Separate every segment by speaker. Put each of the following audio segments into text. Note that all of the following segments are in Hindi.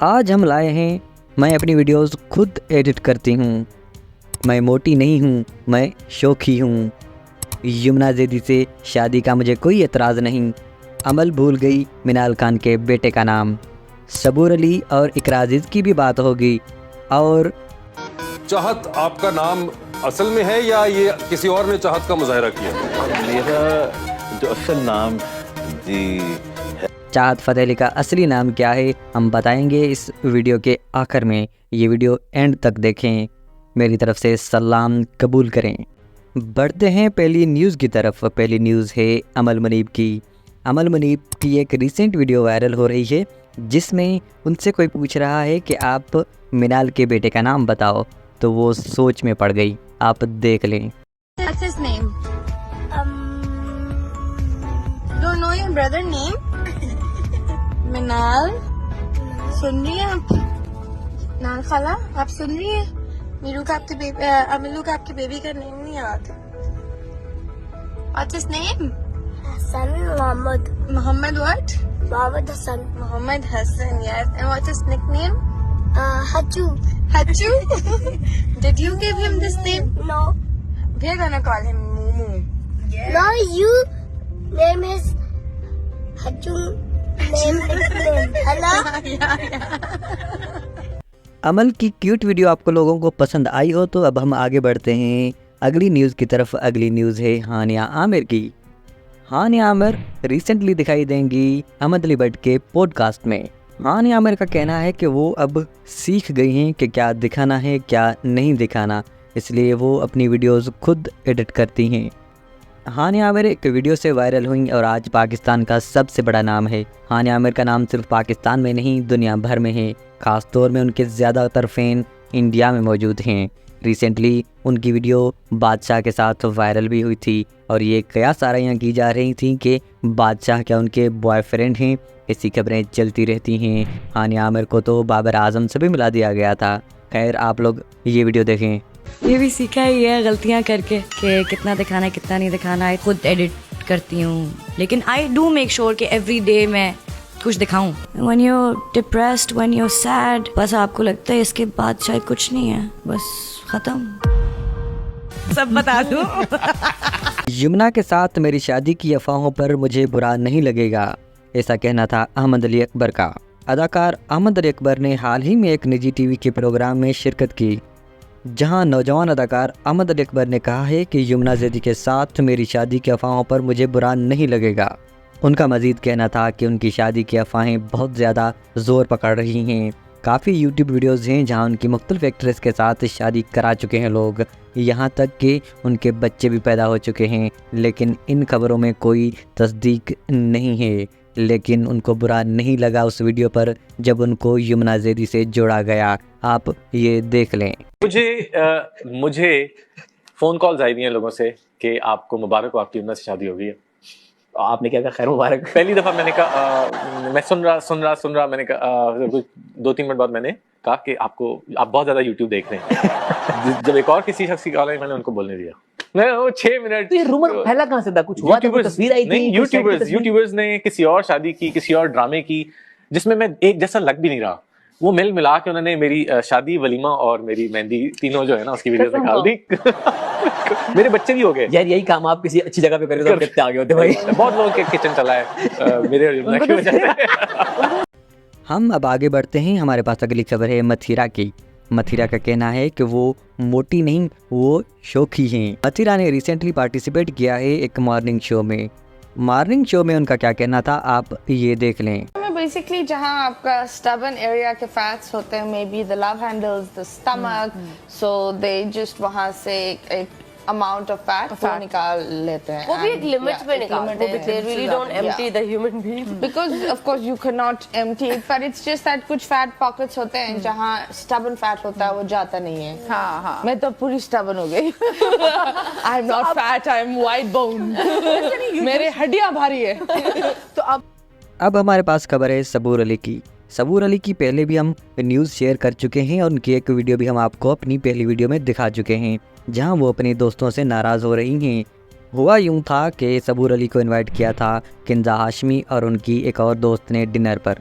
Speaker 1: आज हम लाए हैं, मैं अपनी वीडियोस खुद एडिट करती हूँ, मैं मोटी नहीं हूँ, मैं शौकी हूँ। यमुना ज़ैदी से शादी का मुझे कोई एतराज़ नहीं। अमल भूल गई मिनाल खान के बेटे का नाम। सबूर अली और इकरा अज़ीज़ की भी बात होगी। और
Speaker 2: चाहत आपका नाम असल में है या ये किसी और ने चाहत का मुजाहरा किया?
Speaker 3: मेरा जो असल नाम जी
Speaker 1: चाहत फ़तेह अली का असली नाम क्या है हम बताएंगे इस वीडियो के आखिर में। ये वीडियो एंड तक देखें, मेरी तरफ से सलाम कबूल करें। बढ़ते हैं पहली न्यूज़ की तरफ। पहली न्यूज़ है अमल मुनीब की। अमल मुनीब की एक रिसेंट वीडियो वायरल हो रही है जिसमें उनसे कोई पूछ रहा है कि आप मिनाल के बेटे का नाम बताओ, तो वो सोच में पड़ गई। आप देख लें।
Speaker 4: What's his name? Don't know your brother name? मिनाल, सुन रही हैं आप? नाल खाला, आप सुन रही हैं? मीरू का आपके बेबी, अमिलू का आपके बेबी का नेम नहीं याद। What's his name?
Speaker 5: Hassan Muhammad.
Speaker 4: Muhammad what?
Speaker 5: Muhammad Hassan.
Speaker 4: Muhammad Hassan, yes. And what's his nickname?
Speaker 5: Haju.
Speaker 4: Haju? Did you give him this name?
Speaker 5: No.
Speaker 4: We're gonna call him Mumu.
Speaker 5: No, you name is Haju. Name. Hello?
Speaker 1: अमल की क्यूट वीडियो आपको लोगों को पसंद आई हो तो अब हम आगे बढ़ते हैं अगली न्यूज़ की तरफ। अगली न्यूज़ है हानिया आमिर की। हानिया आमिर रिसेंटली दिखाई देंगी अहमद अली भट्ट के पॉडकास्ट में। हानिया आमिर का कहना है कि वो अब सीख गई हैं कि क्या दिखाना है क्या नहीं दिखाना, इसलिए वो अपनी वीडियोस खुद एडिट करती हैं। हानिया आमिर एक वीडियो से वायरल हुई और आज पाकिस्तान का सबसे बड़ा नाम है। हानिया आमिर का नाम सिर्फ पाकिस्तान में नहीं दुनिया भर में है। ख़ास तौर में उनके ज़्यादातर फ़ैन इंडिया में मौजूद हैं। रिसेंटली उनकी वीडियो बादशाह के साथ वायरल भी हुई थी और ये कयास आराइयाँ की जा रही थी कि बादशाह क्या उनके बॉयफ्रेंड हैं। ऐसी खबरें चलती रहती हैं। हानिया आमिर को तो बाबर आजम से भी मिला दिया गया था। खैर आप लोग ये वीडियो देखें।
Speaker 6: ये भी सीखा ही है गलतियाँ करके कि कितना दिखाना है कितना नहीं दिखाना है। खुद एडिट करती हूँ लेकिन आई डू मेक श्योर कि एवरी डे मैं कुछ दिखाऊं। When you're depressed, when you're sad, बस आपको लगता है इसके बाद शायद कुछ नहीं है, बस खत्म सब बता दूं।
Speaker 1: यमुना के साथ मेरी शादी की अफवाहों पर मुझे बुरा नहीं लगेगा, ऐसा कहना था अहमद अली अकबर का। अदाकार अहमद अली अकबर ने हाल ही में एक निजी टीवी के प्रोग्राम में शिरकत की जहां नौजवान अदाकार अहमद अली अकबर ने कहा है कि यमुना ज़ैदी के साथ मेरी शादी की अफवाहों पर मुझे बुरा नहीं लगेगा। उनका मज़ीद कहना था कि उनकी शादी की अफवाहें बहुत ज़्यादा ज़ोर पकड़ रही हैं। काफ़ी यूट्यूब वीडियोज़ हैं जहां उनकी मुख्तलिफ एक्ट्रेस के साथ शादी करा चुके हैं लोग, यहाँ तक कि उनके बच्चे भी पैदा हो चुके हैं, लेकिन इन खबरों में कोई तस्दीक नहीं है। लेकिन उनको बुरा नहीं लगा उस वीडियो पर जब उनको यमुना ज़ैदी से जोड़ा गया। आप ये देख लें।
Speaker 3: मुझे फ़ोन कॉल्स आई हुई हैं लोगों से कि आपको मुबारक हो, आपकी यमुना से शादी हो गई है। आपने क्या कहा? खैर मुबारक। पहली दफ़ा मैंने कहा मैं सुन रहा मैंने कहा कुछ 2-3 मिनट बाद मैंने कहा कि आप बहुत ज़्यादा यूट्यूब देख रहे हैं। जब एक और किसी शख्स की कॉल आई मैंने उनको बोलने दिया। मैं वो 6 मिनट।
Speaker 7: तो ये रूमर फैला कहाँ से था? कुछ हुआ था? कोई तस्वीर आई थी?
Speaker 3: नहीं, यूट्यूबर्स ने किसी और शादी की, किसी और ड्रामे की, जिसमें मैं एक जैसा लग भी नहीं रहा। वो मिला के उन्होंने मेरी शादी, वलीमा और मेरी मेहंदी तीनों जो है ना उसकी वीडियोस निकाल दी। मेरे बच्चे भी हो गए।
Speaker 7: यार यही काम आप किसी अच्छी जगह पे करें तो कितने आगे होते भाई।
Speaker 3: बहुत लोगों के किचन चला है मेरे और यमुना की वजह से।
Speaker 1: हम अब आगे बढ़ते हैं। हमारे पास अगली खबर है मथिरा की। मथिरा का कहना है कि वो मोटी नहीं, वो शौकी हैं। मथिरा ने रिसेंटली पार्टिसिपेट किया है एक मॉर्निंग शो में। मॉर्निंग शो में उनका क्या कहना था आप ये देख लें।
Speaker 4: बेसिकली जहाँ आपका स्टबन एरिया के फैट्स होते हैं, may be the love handles, the stomach, so they just वहाँ से एक अमाउंट ऑफ फैट वो निकाल लेते हैं।
Speaker 8: वो भी एक लिमिट में निकालते हैं। They really don't empty the human being.
Speaker 4: Because of course you cannot empty it, but it's just that कुछ फैट पॉकेट्स होते हैं जहाँ स्टबन फैट होता है वो जाता नहीं है।
Speaker 8: हाँ हाँ।
Speaker 4: मैं तो पूरी स्टबन हो गई।
Speaker 8: I'm not fat, I'm white bone. मेरे हड्डियाँ भारी है। तो
Speaker 1: अब हमारे पास खबर है सबूर अली की। सबूर अली की पहले भी हम न्यूज़ शेयर कर चुके हैं और उनकी एक वीडियो भी हम आपको अपनी पहली वीडियो में दिखा चुके हैं जहां वो अपने दोस्तों से नाराज़ हो रही हैं। हुआ यूं था कि सबूर अली को इनवाइट किया था किंजा हाशमी और उनकी एक और दोस्त ने डिनर पर।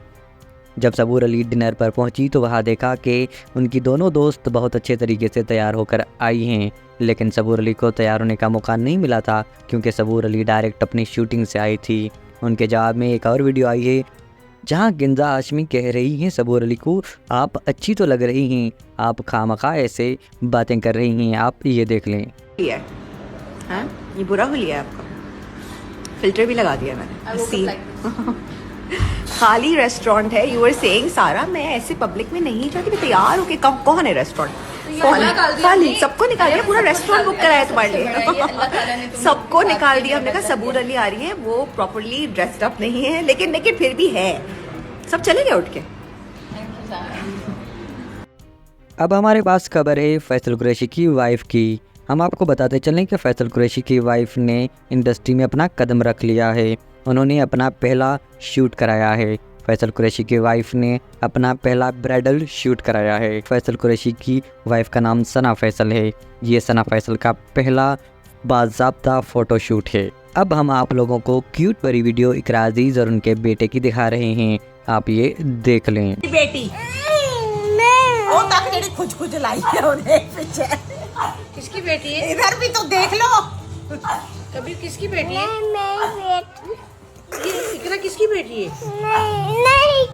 Speaker 1: जब सबूर अली डिनर पर पहुंची तो वहां देखा कि उनकी दोनों दोस्त बहुत अच्छे तरीके से तैयार होकर आई हैं, लेकिन सबूर अली को तैयार होने का मौका नहीं मिला था क्योंकि सबूर अली डायरेक्ट अपनी शूटिंग से आई थी। उनके जवाब में एक और वीडियो आई है जहां गिंजा हाशमी कह रही हैं सबूर अली को, आप अच्छी तो लग रही हैं, आप खामखा ऐसे बातें कर रही हैं, आप ये देख लें।
Speaker 9: हाँ, ये बुरा हो लिया आपका, फिल्टर भी लगा दिया मैंने। खाली रेस्टोरेंट है, यू आर सेइंग सारा मैं ऐसे पब्लिक में नहीं जाती, मैं तैयार होके कौन है रेस्टोरेंट खाली, सबको निकाल दिया, पूरा रेस्टोरेंट बुक कराया तुम्हारे लिए। सबको निकाल दिया, हमने कहा सबूर अली आ रही है, वो प्रॉपर्ली ड्रेस्ड अप नहीं है, लेकिन फिर भी है, सब चले गए उठ के।
Speaker 1: अब हमारे पास खबर है फैसल कुरैशी की वाइफ की। हम आपको बताते चलें कि फैसल कुरैशी की वाइफ ने इंडस्ट्री में अपना कदम रख लिया है। उन्होंने अपना पहला शूट कराया है। फैसल कुरैशी की वाइफ ने अपना पहला ब्राइडल शूट कराया है। फैसल कुरैशी की वाइफ का नाम सना फैसल है। ये सना फैसल का पहला बाज़ाब्ता फ़ोटो शूट है। अब हम आप लोगों को क्यूट भरी वीडियो इकरा अज़ीज़ और उनके बेटे की दिखा रहे हैं, आप ये देख लें।
Speaker 9: बेटी वो तक तेरी खुद लाई है उन्हें पीछे।
Speaker 8: किसकी बेटी है?
Speaker 9: इधर भी तो देख लो।
Speaker 8: कभी किसकी बेटी है?
Speaker 5: नहीं
Speaker 8: ये इकरा किसकी बेटी है?
Speaker 5: नहीं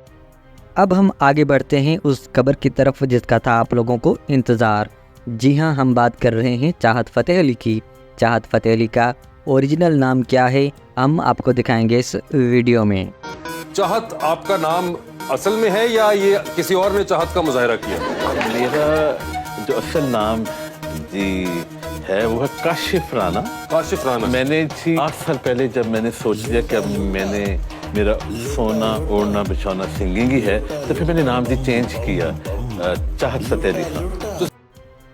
Speaker 1: अब हम आगे बढ़ते हैं उस खबर की तरफ जिसका था आप लोगों को इंतज़ार। जी हाँ, हम बात कर रहे हैं चाहत फ़तेह अली की। चाहत फ़तेह अली का ओरिजिनल नाम क्या है हम आपको दिखाएंगे इस वीडियो में।
Speaker 2: चाहत आपका नाम असल में है या ये किसी और ने चाहत का मुजाहरा किया?
Speaker 10: मेरा जो असल नाम जी है वो है काशिफ राना।
Speaker 2: काशिफ राना।
Speaker 10: मैंने 8 साल पहले जब मैंने सोच लिया कि अब मैंने मेरा सोना ओढ़ना बिछौना सिंगिंग ही है, तो फिर मैंने नाम जी चेंज किया चाहत फ़तेह अली खान।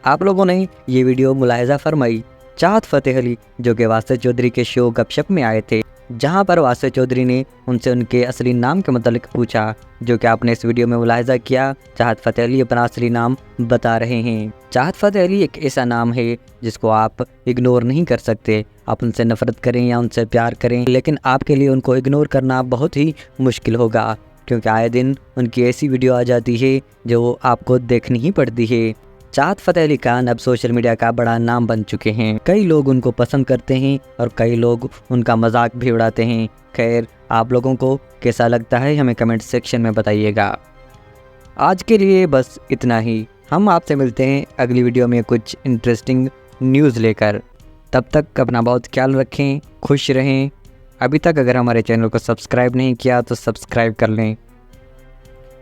Speaker 1: आप लोगों ने ये वीडियो मुलाहिजा फरमाई चाहत फ़तेह अली जो कि वासिफ चौधरी के शो गपशप में आए थे, जहां पर वासिफ चौधरी ने उनसे उनके असली नाम के मतलब पूछा, जो कि आपने इस वीडियो में मुलाहिजा किया। चाहत फ़तेह अली अपना असली नाम बता रहे हैं। चाहत फ़तेह अली एक ऐसा नाम है जिसको आप इग्नोर नहीं कर सकते। आप उनसे नफ़रत करें या उनसे प्यार करें, लेकिन आपके लिए उनको इग्नोर करना बहुत ही मुश्किल होगा, क्योंकि आए दिन उनकी ऐसी वीडियो आ जाती है जो आपको देखनी ही पड़ती है। चाहत फ़तेह अली खान अब सोशल मीडिया का बड़ा नाम बन चुके हैं। कई लोग उनको पसंद करते हैं और कई लोग उनका मजाक भी उड़ाते हैं। खैर, आप लोगों को कैसा लगता है हमें कमेंट सेक्शन में बताइएगा। आज के लिए बस इतना ही। हम आपसे मिलते हैं अगली वीडियो में कुछ इंटरेस्टिंग न्यूज़ लेकर। तब तक अपना बहुत ख्याल रखें, खुश रहें। अभी तक अगर हमारे चैनल को सब्सक्राइब नहीं किया तो सब्सक्राइब कर लें।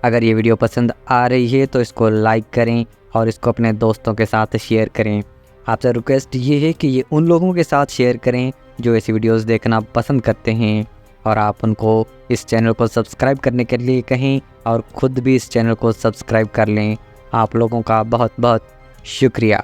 Speaker 1: अगर ये वीडियो पसंद आ रही है तो इसको लाइक करें और इसको अपने दोस्तों के साथ शेयर करें। आपसे रिक्वेस्ट ये है कि ये उन लोगों के साथ शेयर करें जो ऐसी वीडियोस देखना पसंद करते हैं, और आप उनको इस चैनल को सब्सक्राइब करने के लिए कहें और ख़ुद भी इस चैनल को सब्सक्राइब कर लें। आप लोगों का बहुत बहुत शुक्रिया।